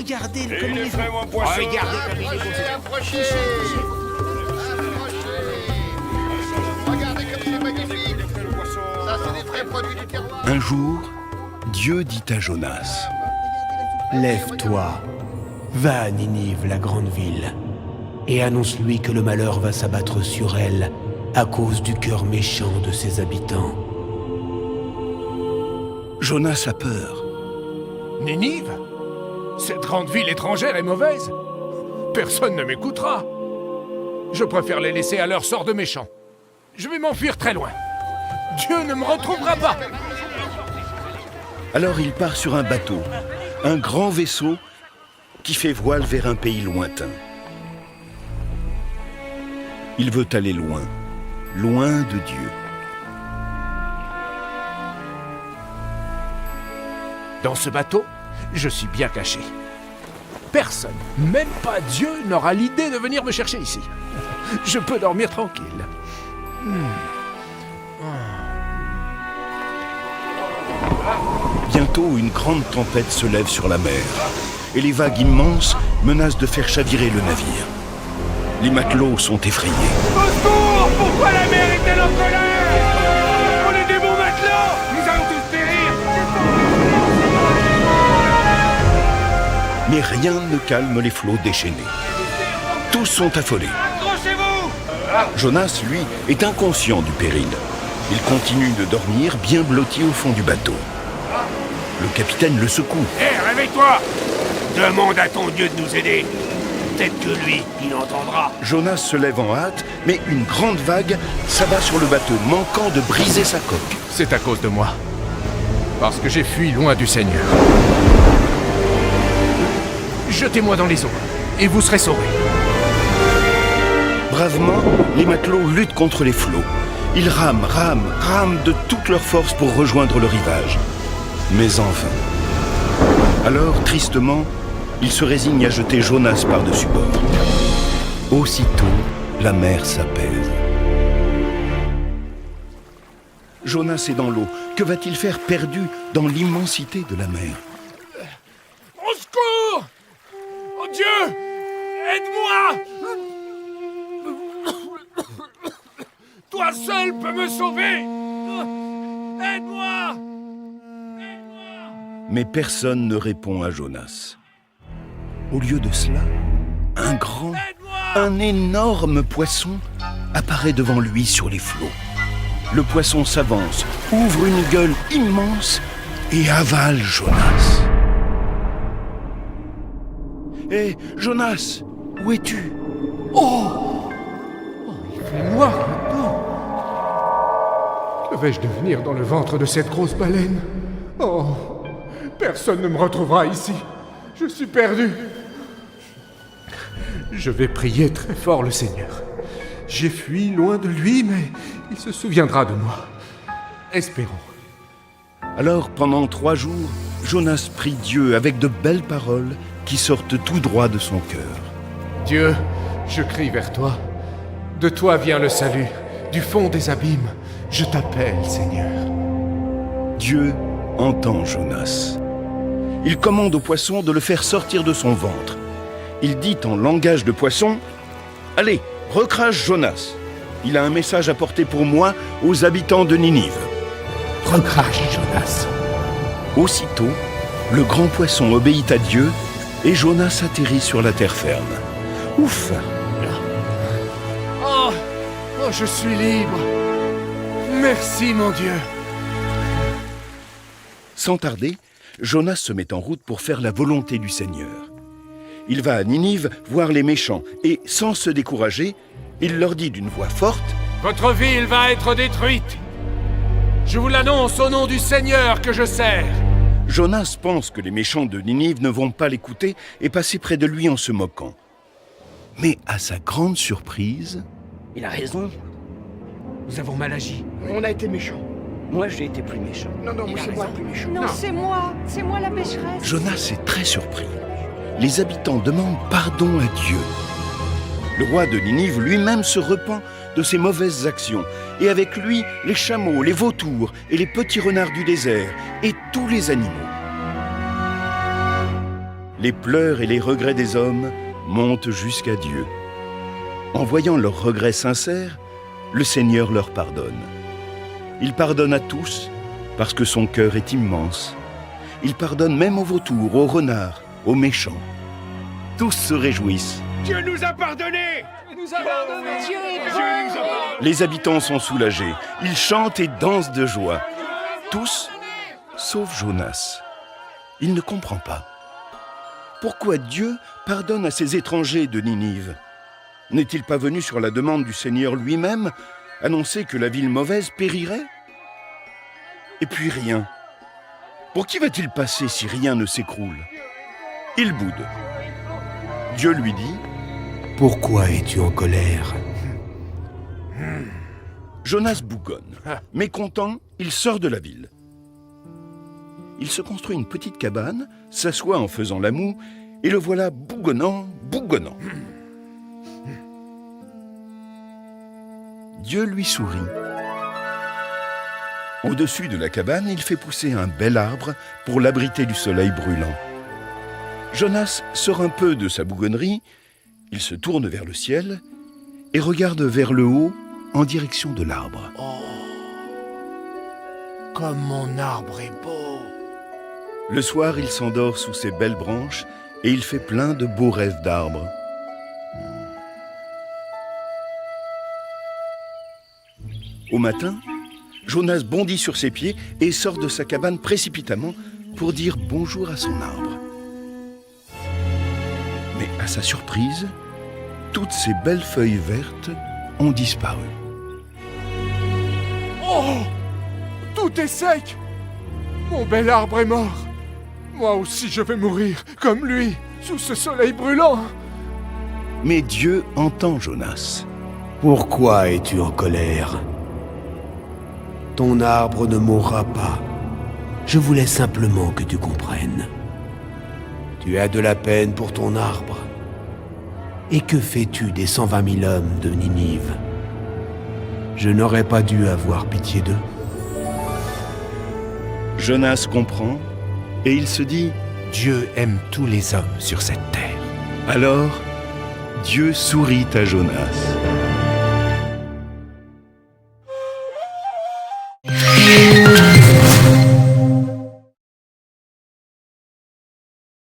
regardez le comme il est Livrez mon poisson. Regardez comme il est beau. Approchez. Regardez comme c'est magnifique. Ça, c'est des vrais produits du terroir. Un jour, Dieu dit à Jonas, « Lève-toi, va à Ninive, la grande ville, et annonce-lui que le malheur va s'abattre sur elle à cause du cœur méchant de ses habitants. » Jonas a peur. Ninive? Cette grande ville étrangère est mauvaise. Personne ne m'écoutera. Je préfère les laisser à leur sort de méchants. Je vais m'enfuir très loin. Dieu ne me retrouvera pas. Alors il part sur un bateau, un grand vaisseau qui fait voile vers un pays lointain. Il veut aller loin, loin de Dieu. Dans ce bateau, je suis bien caché. Personne, même pas Dieu, n'aura l'idée de venir me chercher ici. Je peux dormir tranquille. Bientôt, une grande tempête se lève sur la mer, et les vagues immenses menacent de faire chavirer le navire. Les matelots sont effrayés. Au secours! Pourquoi la mer est-elle en colère? On est des bons matelots! Nous allons tous périr! Mais rien ne calme les flots déchaînés. Tous sont affolés. Accrochez-vous! Jonas, lui, est inconscient du péril. Il continue de dormir, bien blotti au fond du bateau. Le capitaine le secoue. Hé, réveille-toi! Demande à ton Dieu de nous aider. Peut-être que lui, il entendra. Jonas se lève en hâte, mais une grande vague s'abat sur le bateau, manquant de briser sa coque. C'est à cause de moi. Parce que j'ai fui loin du Seigneur. Jetez-moi dans les eaux, et vous serez sauvés. Bravement, les matelots luttent contre les flots. Ils rament de toute leur force pour rejoindre le rivage. Mais en vain. Alors, tristement, ils se résignent à jeter Jonas par-dessus bord. Aussitôt, la mer s'apaise. Jonas est dans l'eau. Que va-t-il faire perdu dans l'immensité de la mer? Au secours! Oh Dieu! Aide-moi! Toi seul peux me sauver! Aide-moi! Mais personne ne répond à Jonas. Au lieu de cela, un énorme poisson apparaît devant lui sur les flots. Le poisson s'avance, ouvre une gueule immense et avale Jonas. Hé, Jonas, où es-tu? Il fait noir maintenant. Que vais-je devenir dans le ventre de cette grosse baleine? Oh, personne ne me retrouvera ici. Je suis perdu. Je vais prier très fort le Seigneur. J'ai fui loin de lui, mais il se souviendra de moi. Espérons. Alors, pendant 3 jours, Jonas prie Dieu avec de belles paroles qui sortent tout droit de son cœur. Dieu, je crie vers toi. De toi vient le salut. Du fond des abîmes, je t'appelle, Seigneur. Dieu entend Jonas. Il commande au poisson de le faire sortir de son ventre. Il dit en langage de poisson, « Allez, recrache Jonas. Il a un message à porter pour moi aux habitants de Ninive. » Recrache, Jonas. Aussitôt, le grand poisson obéit à Dieu et Jonas atterrit sur la terre ferme. Ouf! Oh, je suis libre. Merci, mon Dieu. Sans tarder, Jonas se met en route pour faire la volonté du Seigneur. Il va à Ninive voir les méchants et, sans se décourager, il leur dit d'une voix forte, « Votre ville va être détruite. Je vous l'annonce au nom du Seigneur que je sers. » Jonas pense que les méchants de Ninive ne vont pas l'écouter et passer près de lui en se moquant. Mais à sa grande surprise... Il a raison. Nous avons mal agi. On a été méchants. Moi, j'ai été plus méchant. Non, c'est moi le plus méchant. Non, c'est moi la pécheresse. Jonas est très surpris. Les habitants demandent pardon à Dieu. Le roi de Ninive lui-même se repent de ses mauvaises actions, et avec lui, les chameaux, les vautours et les petits renards du désert, et tous les animaux. les pleurs et les regrets des hommes montent jusqu'à Dieu. En voyant leurs regrets sincères, le Seigneur leur pardonne. Il pardonne à tous parce que son cœur est immense. Il pardonne même aux vautours, aux renards, aux méchants. Tous se réjouissent. Dieu nous a pardonné. Les habitants sont soulagés. Ils chantent et dansent de joie. Tous, sauf Jonas. Il ne comprend pas. Pourquoi Dieu pardonne à ces étrangers de Ninive? N'est-il pas venu sur la demande du Seigneur lui-même annoncer que la ville mauvaise périrait? Et puis rien. Pour qui va-t-il passer si rien ne s'écroule? Il boude. Dieu lui dit: Pourquoi es-tu en colère? Jonas bougonne. Mécontent, il sort de la ville. Il se construit une petite cabane, s'assoit en faisant la moue, et le voilà bougonnant, bougonnant. Dieu lui sourit. Au-dessus de la cabane, il fait pousser un bel arbre pour l'abriter du soleil brûlant. Jonas sort un peu de sa bougonnerie, il se tourne vers le ciel et regarde vers le haut en direction de l'arbre. Comme mon arbre est beau. Le soir, il s'endort sous ses belles branches et il fait plein de beaux rêves d'arbres. Au matin, Jonas bondit sur ses pieds et sort de sa cabane précipitamment pour dire bonjour à son arbre. Mais à sa surprise, toutes ces belles feuilles vertes ont disparu. Oh! Tout est sec! Mon bel arbre est mort. Moi aussi je vais mourir, comme lui, sous ce soleil brûlant. Mais Dieu entend Jonas. Pourquoi es-tu en colère? Ton arbre ne mourra pas. Je voulais simplement que tu comprennes. Tu as de la peine pour ton arbre. Et que fais-tu des 120 000 hommes de Ninive? Je n'aurais pas dû avoir pitié d'eux. Jonas comprend et il se dit: Dieu aime tous les hommes sur cette terre. alors, Dieu sourit à Jonas.